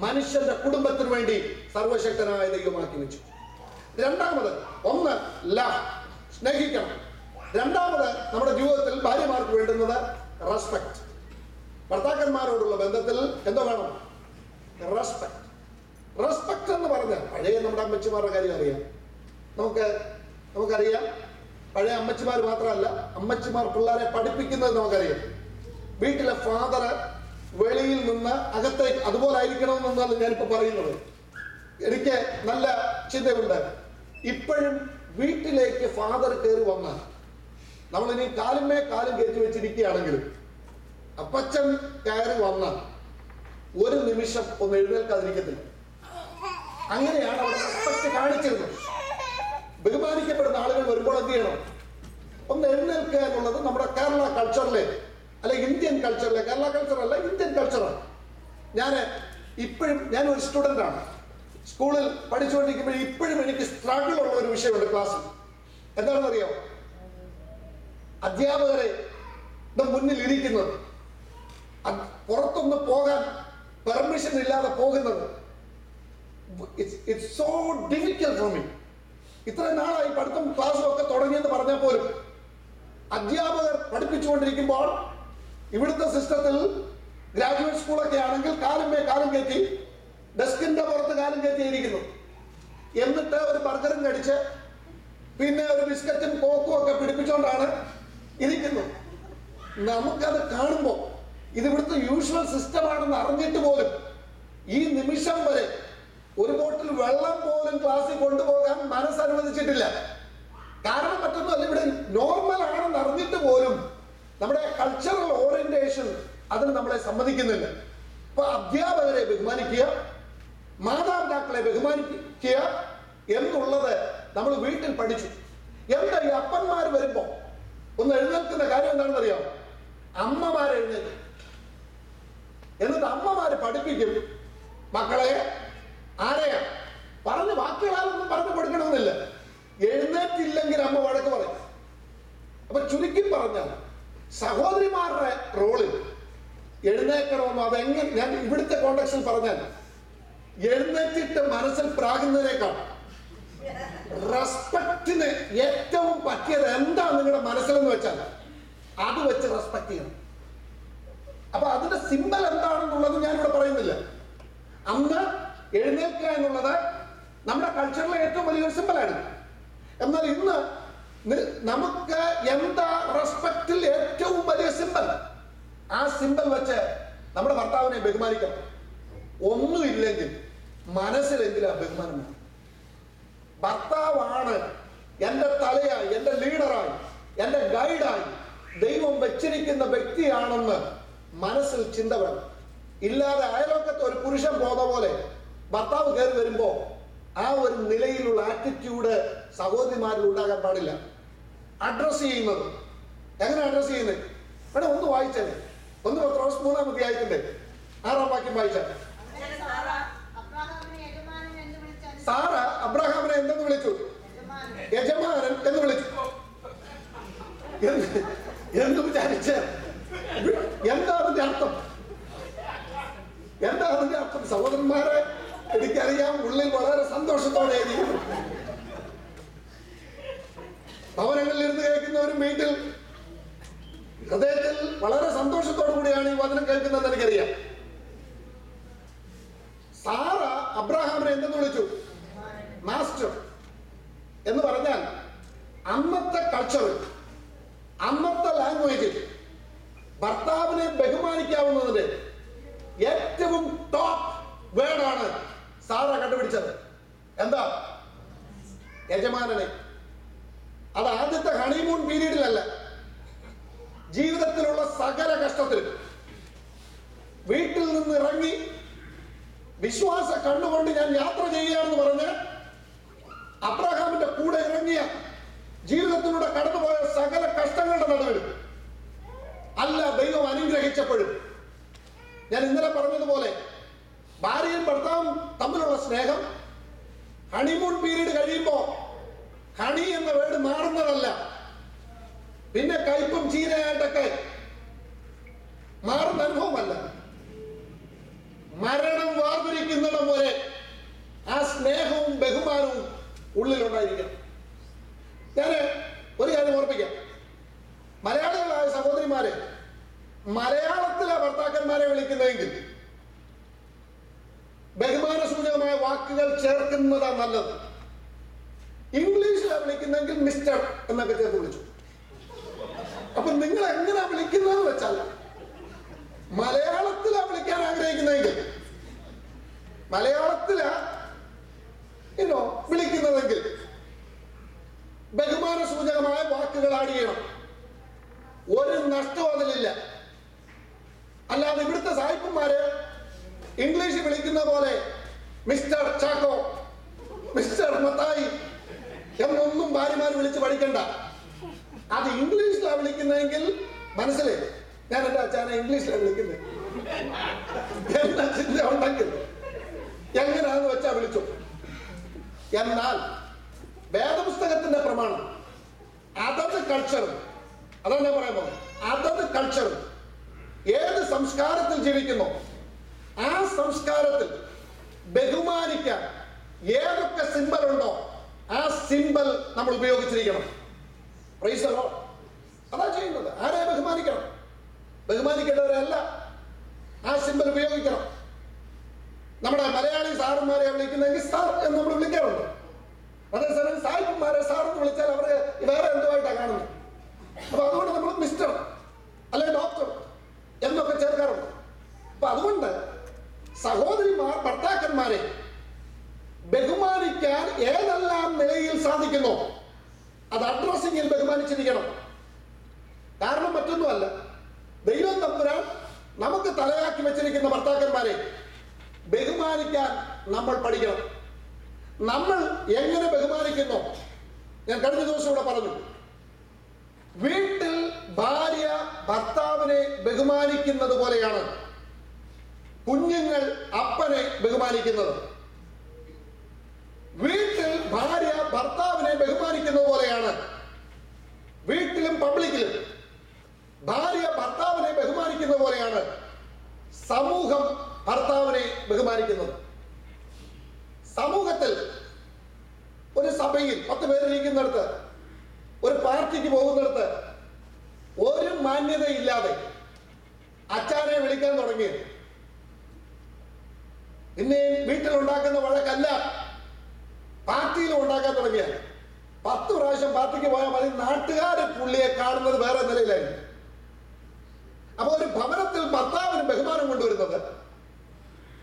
മനുഷ്യന്റെ കുടുംബത്തിന് വേണ്ടി സർവശക്തനായ ദൈവമാക്കി വെച്ചു. രണ്ടാമത്, ഒന്ന് ലവ്, സ്നേഹിക്കണം. രണ്ടാമത്, നമ്മുടെ ജീവിതത്തിൽ ഭാര്യമാർക്ക് വേണ്ടുന്നത് റെസ്പെക്ട്. ഭർത്താക്കന്മാരോടുള്ള ബന്ധത്തിൽ എന്തോ വേണം? റെസ്പെക്ട്. റെസ്പെക്ട് എന്ന് പറഞ്ഞാൽ പഴയ നമ്മുടെ അമ്മച്ചിമാരുടെ കാര്യം അറിയാം. നമുക്കറിയാം. പഴയ അമ്മച്ചിമാർ മാത്രമല്ല, അമ്മച്ചിമാർ പിള്ളേരെ പഠിപ്പിക്കുന്നത് നമുക്കറിയാം. വീട്ടിലെ ഫാദർ വെളിയിൽ നിന്ന് അകത്തേക്ക് അതുപോലെ ആയിരിക്കണമെന്നല്ല ഞാനിപ്പോ പറയുന്നത്. എനിക്ക് നല്ല ചിന്തയുണ്ട്. ഇപ്പോഴും വീട്ടിലേക്ക് ഫാദർ കയറി വന്നാൽ നമ്മളിനി കാലുമേ കാലും കയറ്റി വെച്ചിരിക്കുകയാണെങ്കിലും അപ്പച്ചൻ കയറി വന്നാൽ ഒരു നിമിഷം ഒന്ന് എഴുന്നേൽക്കാതിരിക്കത്തില്ല. അങ്ങനെയാണ് അവിടെ റെസ്പെക്ട് കാണിച്ചിരുന്നത്. ബഹുമാനിക്കപ്പെടുന്ന ആളുകൾ വരുമ്പോൾ എന്ത് ചെയ്യണം? ഒന്ന് എഴുന്നേൽക്കുക എന്നുള്ളത് നമ്മുടെ കേരള കൾച്ചറിലെ അല്ലെ ഇന്ത്യൻ കൾച്ചറിലെ, കേരള കൾച്ചർ അല്ല ഇന്ത്യൻ കൾച്ചറാണ്. ഞാൻ ഒരു സ്റ്റുഡൻ്റ് ആണ്. സ്കൂളിൽ പഠിച്ചുകൊണ്ടിരിക്കുമ്പോൾ ഇപ്പോഴും എനിക്ക് സ്ട്രഗിൾ ഉള്ള ഒരു വിഷയമുണ്ട് ക്ലാസ്സിൽ. എന്താണെന്ന് അറിയാമോ? അധ്യാപകരെ മുന്നിൽ ഇരിക്കുന്നത്, പുറത്തൊന്ന് പോകാൻ പെർമിഷൻ ഇല്ലാതെ പോകുന്നത്. It's so difficult for me. ഇത്ര നാളായി പഠിത്തം ക്ലാസ്സും ഒക്കെ തുടങ്ങിയെന്ന് പറഞ്ഞാൽ പോലും അധ്യാപകർ പഠിപ്പിച്ചുകൊണ്ടിരിക്കുമ്പോൾ ഇവിടുത്തെ സിസ്റ്റത്തിൽ ഗ്രാജുവേറ്റ് സ്കൂളൊക്കെ ആണെങ്കിൽ കാലും കയറ്റി ഡെസ്കിന്റെ പുറത്ത് കാലും കയറ്റിയിരിക്കുന്നു. എന്നിട്ട് ഒരു ബർഗറും കടിച്ച് പിന്നെ ഒരു ബിസ്ക്കറ്റും കോക്കും ഒക്കെ പിടിപ്പിച്ചുകൊണ്ടാണ് ഇരിക്കുന്നത്. നമുക്കത് കാണുമ്പോൾ ഇത് ഇവിടുത്തെ യൂഷ്വൽ സിസ്റ്റമാണെന്ന് അറിഞ്ഞിട്ട് പോലും ഈ നിമിഷം വരെ ഒരു ബോട്ടിൽ വെള്ളം പോലും ക്ലാസ്സിൽ കൊണ്ടുപോകാൻ മനസ്സനുവദിച്ചിട്ടില്ല. കാരണം മറ്റൊന്നുമല്ല, ഇവിടെ നോർമൽ ആണെന്ന് അറിഞ്ഞിട്ട് പോലും നമ്മുടെ കൾച്ചറൽ ഓറിയന്റേഷൻ അതിന് നമ്മളെ സമ്മതിക്കുന്നില്ല. അപ്പൊ അധ്യാപകരെ ബഹുമാനിക്കുക, മാതാപിതാക്കളെ ബഹുമാനിക്കുക എന്നുള്ളത് നമ്മൾ വീട്ടിൽ പഠിച്ചു. എന്താ ഈ അപ്പന്മാർ വരുമ്പോ ഒന്ന് എഴുന്നേൽക്കുന്ന കാര്യം എന്താണെന്ന് അറിയാമോ? അമ്മമാരെ എഴുന്നേൽക്കും. എന്നിട്ട് അമ്മമാര് പഠിപ്പിക്കും മക്കളെ. ആരെയാ പറഞ്ഞു? ബാക്കിയുള്ളതൊന്നും പറഞ്ഞു കൊടുക്കണമെന്നില്ല. എഴുന്നേറ്റില്ലെങ്കിൽ അമ്മ വഴക്ക് പറയും. അപ്പൊ ചുരുക്കി പറഞ്ഞാൽ സഹോദരിമാരുടെ റോളിൽ എഴുന്നേൽക്കണമെന്നോ അതെങ്ങനെ, ഞാൻ ഇവിടുത്തെ കോണ്ടക്സ്റ്റിൽ പറഞ്ഞാൽ എഴുന്നേറ്റിട്ട് മനസ്സിൽ പ്രാകുന്നതിനേക്കാൾ റെസ്പെക്റ്റിന് ഏറ്റവും പറ്റിയത് എന്താ നിങ്ങളുടെ മനസ്സിലെന്ന് വെച്ചാൽ അത് വെച്ച് റെസ്പെക്ട് ചെയ്യണം. അപ്പൊ അതിന്റെ സിമ്പൽ എന്താണെന്നുള്ളത് ഞാനിവിടെ പറയുന്നില്ല. അന്ന് എഴുന്നേൽക്കുക എന്നുള്ളത് നമ്മുടെ കൾച്ചറിലെ ഏറ്റവും വലിയൊരു സിമ്പലാണ്. എന്നാൽ ഇന്ന് നമുക്ക് എന്താ റെസ്പെക്റ്റിൽ ഏറ്റവും വലിയ സിമ്പൽ? ആ സിമ്പൽ വെച്ച് നമ്മുടെ ഭർത്താവിനെ ബഹുമാനിക്കണം. ഒന്നുമില്ലെങ്കിൽ മനസ്സിലെങ്കിലും ആ ബഹുമാനം. ഭർത്താവാണ് എന്റെ തലയായി, എന്റെ ലീഡറായി, എന്റെ ഗൈഡായി ദൈവം വെച്ചിരിക്കുന്ന വ്യക്തിയാണെന്ന് മനസ്സിൽ ചിന്ത വേണം. ഇല്ലാതെ അയലോക്കത്ത് ഒരു പുരുഷൻ പോകുന്ന പോലെ ഭർത്താവ് കയറി വരുമ്പോ ആ ഒരു നിലയിലുള്ള ആറ്റിറ്റ്യൂഡ് സഹോദരിമാരിൽ ഉണ്ടാകാൻ പാടില്ല. അഡ്രസ് ചെയ്യുന്നത് എങ്ങനെ അഡ്രസ് ചെയ്യുന്നത്? ഇവിടെ ഒന്ന് വായിച്ചേ, 1 പത്രോസ് 3-ാം അധ്യായത്തിന്റെ 6-ാം വാക്യം വായിച്ചാൽ. സാറ അബ്രഹാമിനെ എന്തെന്ന് വിളിച്ചു? യജമാനൻ എന്ന് വിളിച്ചു. എന്ന് വിചാരിച്ച് എന്താ അതിന്റെ അർത്ഥം? എന്താ അതിന്റെ അർത്ഥം? സഹോദരന്മാരെ, എനിക്കറിയാം ഉള്ളിൽ വളരെ സന്തോഷത്തോടെ ഇരിക്കുന്നു. ഭവനങ്ങളിൽ ഇരുന്ന് കേൾക്കുന്നവരും വീട്ടിൽ ഹൃദയത്തിൽ വളരെ സന്തോഷത്തോടു കൂടിയാണ് ഈ വചനം കേൾക്കുന്നത് എനിക്കറിയാം. സാറ അബ്രഹാമിനെ എന്തെന്ന് വിളിച്ചു? മാസ്റ്റർ എന്ന് പറഞ്ഞാൽ അന്നത്തെ കൾച്ചറിൽ, അന്നത്തെ ലാംഗ്വേജിൽ ഭർത്താവിനെ ബഹുമാനിക്കാവുന്നതിന്റെ ഏറ്റവും ടോപ്പ് വേർഡാണ് സാറ കണ്ടുപിടിച്ചത്. എന്താ? യജമാനനെ. അത് ആദ്യത്തെ ഹണിമൂൺ പീരീഡിലല്ല, ജീവിതത്തിലുള്ള സകല കഷ്ടത്തിലും വീട്ടിൽ നിന്ന് ഇറങ്ങി വിശ്വാസ കണ്ണുകൊണ്ട് ഞാൻ യാത്ര ചെയ്യുകയാണെന്ന് പറഞ്ഞ് അബ്രഹാമിന്റെ കൂടെ ഇറങ്ങിയ ജീവിതത്തിലൂടെ കടന്നുപോയ സകല കഷ്ടങ്ങളുടെ നടുവിലും അല്ല ദൈവം അനുഗ്രഹിച്ചപ്പോഴും, ഞാൻ ഇന്നലെ പറഞ്ഞതുപോലെ ഭാര്യയും ഭർത്താവും തമ്മിലുള്ള സ്നേഹം ഹണിമൂൺ പീരീഡ് കഴിയുമ്പോ ഹണി എന്ന വേർഡ് മാറുന്നതല്ല, പിന്നെ കയ്പും ചീരയായിട്ടൊക്കെ മാറുന്ന അനുഭവമല്ല. മരണം വാർന്നിരിക്കുന്ന ഉള്ളിലുണ്ടായിരിക്കണം. ഞാൻ ഒരു കാര്യം ഓർപ്പിക്കാം. മലയാളികളായ സഹോദരിമാരെ, മലയാളത്തിലെ ഭർത്താക്കന്മാരെ വിളിക്കുന്നതെങ്കിൽ ബഹുമാന സൂചകമായ വാക്കുകൾ ചേർക്കുന്നതാണ് നല്ലത്. ഇംഗ്ലീഷിലാണ് വിളിക്കുന്നെങ്കിൽ മിസ്റ്റർ എന്നൊക്കെ ചേർത്ത് വിളിച്ചു. അപ്പൊ നിങ്ങൾ എങ്ങനെയാ വിളിക്കുന്നതെന്ന് വെച്ചാൽ, മലയാളത്തിലാ വിളിക്കാൻ ആഗ്രഹിക്കുന്നതെങ്കിൽ, മലയാളത്തിലാ വിളിക്കുന്നതെങ്കിൽ ബഹുമാന സൂചകമായ വാക്കുകൾ ആഡ് ചെയ്യണം. ഒരു നഷ്ടവും അതിലില്ല. അല്ലാതെ ഇവിടുത്തെ സായിപ്പന്മാര് ഇംഗ്ലീഷിൽ വിളിക്കുന്ന പോലെ മിസ്റ്റർ ചാക്കോ, മിസ്റ്റർ മത്തായി എന്നൊന്നും ഭാര്യമാർ വിളിച്ച് പഠിക്കണ്ട. അത് ഇംഗ്ലീഷിലാണ് വിളിക്കുന്നതെങ്കിൽ മനസ്സിലായി, ഞാൻ എന്റെ അച്ഛനെ ഇംഗ്ലീഷിലാണ് വിളിക്കുന്നത് എന്ന ചിന്ത ഉണ്ടെങ്കിൽ എങ്ങനെയാന്ന് വെച്ചാ വിളിച്ചു. എന്നാൽ വേദപുസ്തകത്തിന്റെ പ്രമാണം അതത് കൾച്ചർ, അതാണ് ഞാൻ പറയാൻ പോകുന്നത്. അതത് കൾച്ചർ ഏത് സംസ്കാരത്തിൽ ജീവിക്കുന്നു ആ സംസ്കാരത്തിൽ ബഹുമാനിക്കാൻ ഏതൊക്കെ സിമ്പൽ ഉണ്ടോ ആ സിമ്പൽ നമ്മൾ ഉപയോഗിച്ചിരിക്കണം. Praise the Lord. അതാ ചെയ്യുന്നത്. ആരെ ബഹുമാനിക്കണം? ബഹുമാനിക്കേണ്ടവരല്ല ആ സിമ്പൽ ഉപയോഗിക്കണം. നമ്മുടെ മലയാളി സാറന്മാരെ വിളിക്കുന്നെങ്കിൽ സാർ എന്ന് നമ്മൾ വിളിക്കാറുണ്ട്. അതേസമയം സായിപ്പന്മാരെ സാർ എന്ന് വിളിച്ചാൽ അവരെ വേറെ എന്തുമായിട്ടാണ് കാണുന്നത്. അപ്പൊ അതുകൊണ്ട് നമ്മൾ മിസ്റ്റർ അല്ലെങ്കിൽ ഡോക്ടർ എന്നൊക്കെ ചേർക്കാറുണ്ട്. അപ്പൊ അതുകൊണ്ട് സഹോദരിമാർ ഭർത്താക്കന്മാരെ ബഹുമാനിക്കാൻ ഏതെല്ലാം നിലയിൽ സാധിക്കുന്നു അത് അഡ്രസ്സിങ്ങിൽ ബഹുമാനിച്ചിരിക്കണം. കാരണം മറ്റൊന്നുമല്ല, ദൈവം തമ്പുരാൻ നമുക്ക് തലയാക്കി വെച്ചിരിക്കുന്ന ഭർത്താക്കന്മാരെ ബഹുമാനിക്കാൻ നമ്മൾ പഠിക്കണം. നമ്മൾ എങ്ങനെ ബഹുമാനിക്കുന്നു? ഞാൻ കഴിഞ്ഞ ദിവസം ഇവിടെ പറഞ്ഞു, വീട്ടിൽ ഭാര്യ ഭർത്താവിനെ ബഹുമാനിക്കുന്നത് പോലെയാണ് കുഞ്ഞുങ്ങൾ അപ്പനെ ബഹുമാനിക്കുന്നത്. വീട്ടിൽ ഭാര്യ ഭർത്താവിനെ ബഹുമാനിക്കുന്നത് പോലെയാണ് വീട്ടിലും പബ്ലിക്കിലും ഭാര്യ ഭർത്താവിനെ ബഹുമാനിക്കുന്നത് പോലെയാണ് സമൂഹം ഭർത്താവിനെ ബഹുമാനിക്കുന്നത്. സമൂഹത്തിൽ ഒരു സഭയിൽ 10 പേരിരിക്കുന്നിടത്ത്, ഒരു പാർട്ടിക്ക് പോകുന്നിടത്ത് ഒരു മാന്യതയില്ലാതെ അച്ഛനെ വിളിക്കാൻ തുടങ്ങി. പിന്നെ വീട്ടിലുണ്ടാക്കുന്ന വഴക്കല്ല പാർട്ടിയിലും ഉണ്ടാക്കാൻ തുടങ്ങിയ 10 പ്രാവശ്യം പാർട്ടിക്ക് പോയാൽ മതി, നാട്ടുകാരെ പുള്ളിയെ കാണുന്നത് വേറെ നിലയിലായിരുന്നു. അപ്പൊ ഒരു ഭവനത്തിൽ ഭർത്താവിന് ബഹുമാനം കൊണ്ടുവരുന്നത്,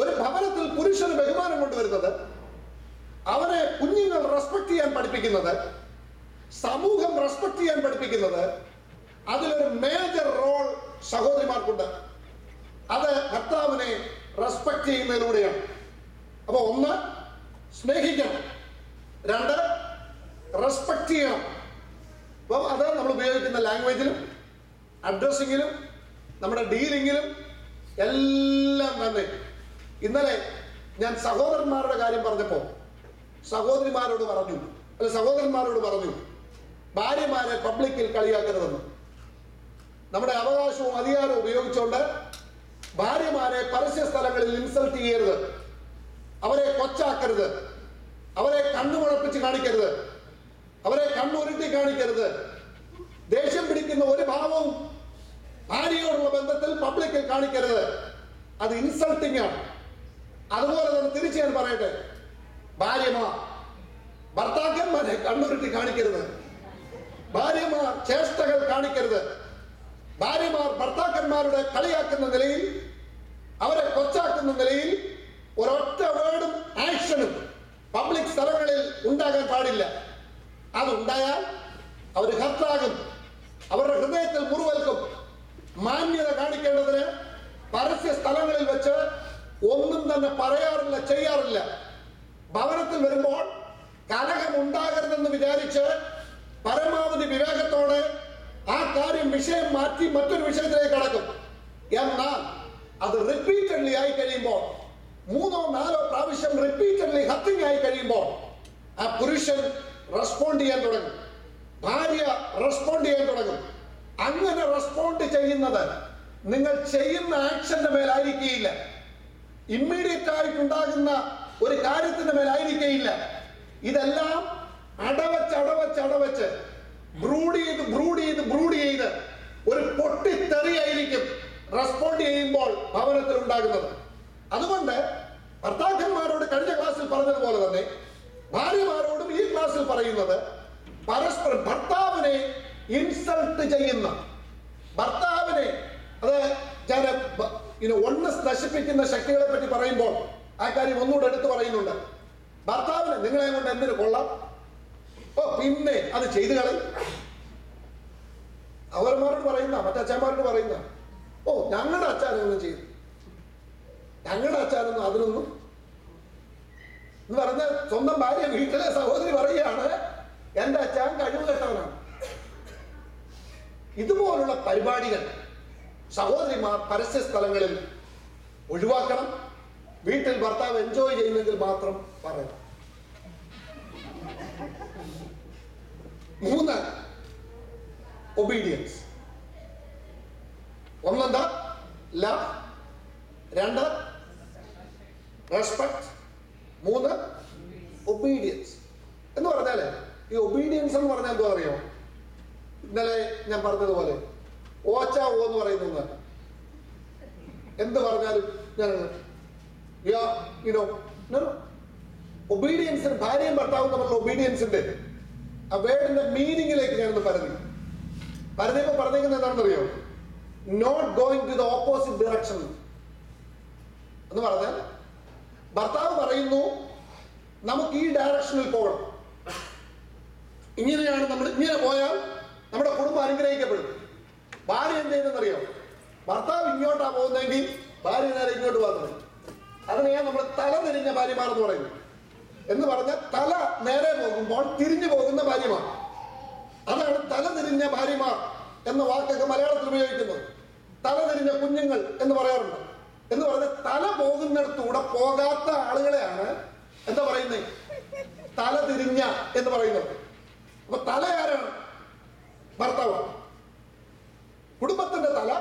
ഒരു ഭവനത്തിൽ പുരുഷന് ബഹുമാനം കൊണ്ടുവരുന്നത്, അവനെ കുഞ്ഞുങ്ങൾ റെസ്പെക്ട് ചെയ്യാൻ പഠിപ്പിക്കുന്നത്, സമൂഹം റെസ്പെക്ട് ചെയ്യാൻ പഠിപ്പിക്കുന്നത്, അതിലൊരു മേജർ റോൾ സഹോദരിമാർക്കുണ്ട്. അത് ഭർത്താവിനെ റെസ്പെക്ട് ചെയ്യുന്നതിലൂടെയാണ്. അപ്പൊ 1 സ്നേഹിക്കണം, 2 റെസ്പെക്ട് ചെയ്യണം. അപ്പൊ അത് നമ്മൾ ഉപയോഗിക്കുന്ന ലാംഗ്വേജിലും അഡ്രസ്സിങ്ങിലും നമ്മുടെ ഡീലിങ്ങിലും എല്ലാം തന്നെ. ഇന്നലെ ഞാൻ സഹോദരന്മാരുടെ കാര്യം പറഞ്ഞപ്പോ സഹോദരന്മാരോട് പറഞ്ഞു ഭാര്യമാരെ പബ്ലിക്കിൽ കളിയാക്കരുതെന്ന്. നമ്മുടെ അവകാശവും അധികാരവും ഉപയോഗിച്ചുകൊണ്ട് ഭാര്യമാരെ പരസ്യ സ്ഥലങ്ങളിൽ ഇൻസൾട്ട് ചെയ്യരുത്, അവരെ കൊച്ചാക്കരുത്, അവരെ കണ്ണുമുഴപ്പിച്ച് കാണിക്കരുത്, അവരെ കണ്ണുരുട്ടി കാണിക്കരുത്. ദേഷ്യം പിടിക്കുന്ന ഒരു ഭാവവും ഭാര്യയോടുള്ള ബന്ധത്തിൽ പബ്ലിക്കിൽ കാണിക്കരുത്. അത് ഇൻസൾട്ടിംഗ് ആണ്. അതുപോലെ തന്നെ തിരിച്ചു ഞാൻ പറയട്ടെ, ഭാര്യമാർ ഭർത്താക്കന്മാരെ കണ്ണുരുട്ടി കാണിക്കരുത്, ഭാര്യമാർ ചേഷ്ടകൾ കാണിക്കരുത്, ഭാര്യമാർ ഭർത്താക്കന്മാരുടെ കളിയാക്കുന്ന നിലയിൽ, അവരെ കൊച്ചാക്കുന്ന നിലയിൽ ഒരൊറ്റ വേർഡും ആക്ഷനും പബ്ലിക് സ്ഥലങ്ങളിൽ ഉണ്ടാകാൻ പാടില്ല. അതുണ്ടായാൽ അവർ ഹർട്ടാകും, അവരുടെ ഹൃദയത്തിൽ മുറിവേൽക്കും. മാന്യത കാണിക്കേണ്ടതിന് പരസ്യ സ്ഥലങ്ങളിൽ വെച്ച് ഒന്നും തന്നെ പറയാറില്ല, ചെയ്യാറില്ല. ഭവനത്തിൽ വരുമ്പോൾ കലഹം ഉണ്ടാകരുതെന്ന് വിചാരിച്ച് പരമാവധി വിവേകത്തോടെ ആ വിഷയം മാറ്റി മറ്റൊരു വിഷയത്തിലേക്ക് കടക്കും. എന്നാൽ അത് റിപ്പീറ്റഡ്ലി ആയി കഴിയുമ്പോൾ, 3 or 4 പ്രാവശ്യം റിപ്പീറ്റഡ്ലി ഹത്തിങ് ആയി കഴിയുമ്പോൾ ആ പുരുഷൻ റെസ്പോണ്ട് ചെയ്യാൻ തുടങ്ങും, ഭാര്യ റെസ്പോണ്ട് ചെയ്യാൻ തുടങ്ങും. അങ്ങനെ റെസ്പോണ്ട് ചെയ്യുന്നത് നിങ്ങൾ ചെയ്യുന്ന ആക്ഷന്റെ മേലായിരിക്കുകയില്ല, ഇമ്മീഡിയറ്റ് ആയിട്ടുണ്ടാകുന്ന ഒരു കാര്യത്തിന്റെ മേലായിരിക്കുകയില്ല. ഇതെല്ലാം അടവച്ച് ബ്രൂഡ് ചെയ്ത് ഒരു പൊട്ടിത്തെറിയായിരിക്കും റെസ്പോണ്ട് ചെയ്യുമ്പോൾ ഭവനത്തിൽ ഉണ്ടാകുന്നത്. അതുകൊണ്ട് ഭർത്താക്കന്മാരോട് കഴിഞ്ഞ ക്ലാസ്സിൽ പറഞ്ഞതുപോലെ തന്നെ ഭാര്യമാരോടും ഈ ക്ലാസ്സിൽ പറയുന്നത്, പരസ്പരം ഭർത്താവിനെ ഇൻസൾട്ട് ചെയ്യുന്ന, ഭർത്താവിനെ ഒന്നസ് നശിപ്പിക്കുന്ന ശക്തികളെ പറ്റി പറയുമ്പോൾ ആ കാര്യം ഒന്നുകൂടെ എടുത്തു പറയുന്നുണ്ട്. ഭർത്താവിനെ നിങ്ങളെ കൊണ്ട് എന്തിനു കൊള്ളാം, പിന്നെ അത് ചെയ്തു കളയും. അവന്മാരോട് പറയുന്ന, മറ്റച്ഛന്മാരോട് പറയുന്ന, ഞങ്ങളുടെ അച്ഛനൊന്നും ചെയ്തു, ഞങ്ങളുടെ അച്ഛനൊന്നും അതിനൊന്നും എന്ന് പറഞ്ഞ സ്വന്തം ഭാര്യ വീട്ടിലെ സഹോദരി പറയുകയാണ്, എന്റെ അച്ഛൻ കഴിവ് കെട്ടവനാണ്. ഇതുപോലുള്ള പരിപാടികൾ സഹോദരിമാർ പരസ്യ സ്ഥലങ്ങളിൽ ഒഴിവാക്കണം. വീട്ടിൽ ഭർത്താവ് എൻജോയ് ചെയ്യുന്നെങ്കിൽ മാത്രം പറയണം. 3 ഒബീഡിയൻസ്. 1 love, 2 respect, 3 obedience. എന്ന് പറഞ്ഞാല് ഈ ഒബീഡിയൻസ് എന്ന് പറഞ്ഞാൽ എന്താ അറിയോ? ഇന്നലെ ഞാൻ പറഞ്ഞതുപോലെ ഓച്ചാവോ എന്ന് പറയുന്ന എന്ത് പറഞ്ഞാലും ഒബീഡിയൻസിന്, ഭാര്യയും ഭർത്താവും തമ്മിലുള്ള ഒബീഡിയൻസിന്റെ ആ വേർഡിന്റെ മീനിങ്ങിലേക്ക് ഞാനൊന്ന് പറഞ്ഞപ്പോ പറഞ്ഞേക്കുന്നത് എന്താണെന്നറിയോ? Not going to the opposite direction എന്ന് പറഞ്ഞാൽ, ഭർത്താവ് പറയുന്നു നമുക്ക് ഈ ഡയറക്ഷനിൽ പോകണം, ഇങ്ങനെയാണ് നമ്മൾ, ഇങ്ങനെ പോയാൽ നമ്മുടെ കുടുംബം അനുഗ്രഹിക്കപ്പെടും. ഭാര്യ എന്ത് ചെയ്യുന്നറിയോ? ഭർത്താവ് ഇങ്ങോട്ടാ പോകുന്നതെങ്കിൽ ഭാര്യ നേരെ ഇങ്ങോട്ട് പോകുന്നത്. അതിനെയാണ് നമ്മൾ തല തിരിഞ്ഞ ഭാര്യമാർ എന്ന് പറയുന്നത്. എന്ന് പറഞ്ഞാൽ തല നേരെ പോകുമ്പോൾ തിരിഞ്ഞു പോകുന്ന ഭാര്യമാർ, അതാണ് തല തിരിഞ്ഞ ഭാര്യമാർ എന്ന വാക്കൊക്കെ മലയാളത്തിൽ ഉപയോഗിക്കുന്നത്. തല തിരിഞ്ഞ കുഞ്ഞുങ്ങൾ എന്ന് പറയാറുണ്ട്. എന്ന് പറഞ്ഞാൽ തല പോകുന്നിടത്തൂടെ പോകാത്ത ആളുകളെയാണ് എന്താ പറയുന്നത്? തല തിരിഞ്ഞ എന്ന് പറയുന്നത്. അപ്പൊ തല ആരാണ്? ഭർത്താവാണ്. കുടുംബത്തിന്റെ തല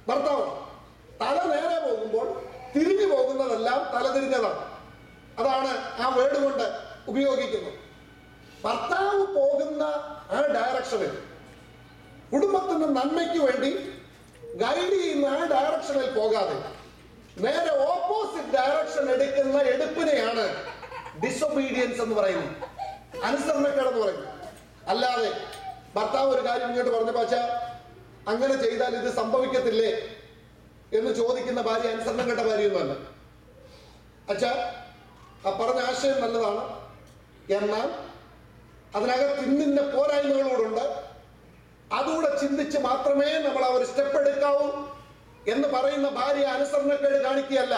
ഭർത്താവാണ്. തല നേരെ പോകുമ്പോൾ തിരിഞ്ഞു പോകുന്നതെല്ലാം തലതിരിഞ്ഞതാണ്. അതാണ് ആ വേർഡ് കൊണ്ട് ഉപയോഗിക്കുന്നത്. ഭർത്താവ് പോകുന്ന ആ ഡയറക്ഷനിൽ, കുടുംബത്തിന്റെ നന്മയ്ക്ക് വേണ്ടി ഗൈഡ് ചെയ്യുന്ന ആ ഡയറക്ഷനിൽ പോകാതെ നേരെ ഓപ്പോസിറ്റ് ഡയറക്ഷൻ എടുക്കുന്ന എടുപ്പിനെയാണ് ഡിസൊബീഡിയൻസ് എന്ന് പറയുന്നത്, അനുസരണക്കേടെന്ന് പറയുന്നത്. അല്ലാതെ ഭർത്താവ് ഒരു കാര്യം ഇങ്ങോട്ട് പറഞ്ഞു, പക്ഷേ അങ്ങനെ ചെയ്താൽ ഇത് സംഭവിക്കത്തില്ലേ എന്ന് ചോദിക്കുന്ന ഭാര്യ അനുസരണം കേട്ട ഭാര്യയൊന്നുമല്ല. അച്ഛാ, ആ പറഞ്ഞ ആശയം നല്ലതാണ്, എന്നാൽ അതിനകത്ത് ഇന്നിന്റെ പോരായ്മകളോടുണ്ട്, അതുകൂടെ ചിന്തിച്ച് മാത്രമേ നമ്മൾ ആ ഒരു സ്റ്റെപ്പ് എടുക്കാവൂ എന്ന് പറയുന്ന ഭാര്യ അനുസരണക്കേട് കാണിക്കുകയല്ല,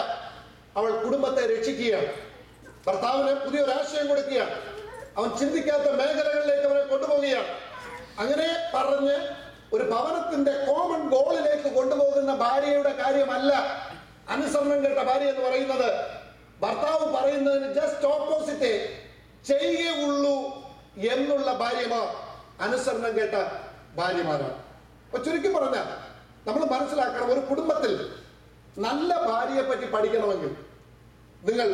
അവൾ കുടുംബത്തെ രക്ഷിക്കുകയാണ്. ഭർത്താവിന് പുതിയൊരാശയം കൊടുക്കുകയാണ്, അവൻ ചിന്തിക്കാത്ത മേഖലകളിലേക്ക് അവനെ കൊണ്ടുപോവുകയാണ്. അങ്ങനെ പറഞ്ഞ് ഒരു ഭവനത്തിന്റെ കോമൺ ഗോളിലേക്ക് കൊണ്ടുപോകുന്ന ഭാര്യയുടെ കാര്യമല്ല അനുസരണം കേട്ട ഭാര്യ എന്ന് പറയുന്നത്. ഭർത്താവ് പറയുന്നതിന് ജസ്റ്റ് ഓപ്പോസിറ്റ് ചെയ്യുകയുള്ളൂ എന്നുള്ള ഭാര്യമാർ അനുസരണം കേട്ട ഭാര്യമാരാണ്. അപ്പൊ ചുരുക്കി പറഞ്ഞാൽ നമ്മൾ മനസ്സിലാക്കണം, ഒരു കുടുംബത്തിൽ നല്ല ഭാര്യയെ പറ്റി പഠിക്കണമെങ്കിൽ നിങ്ങൾ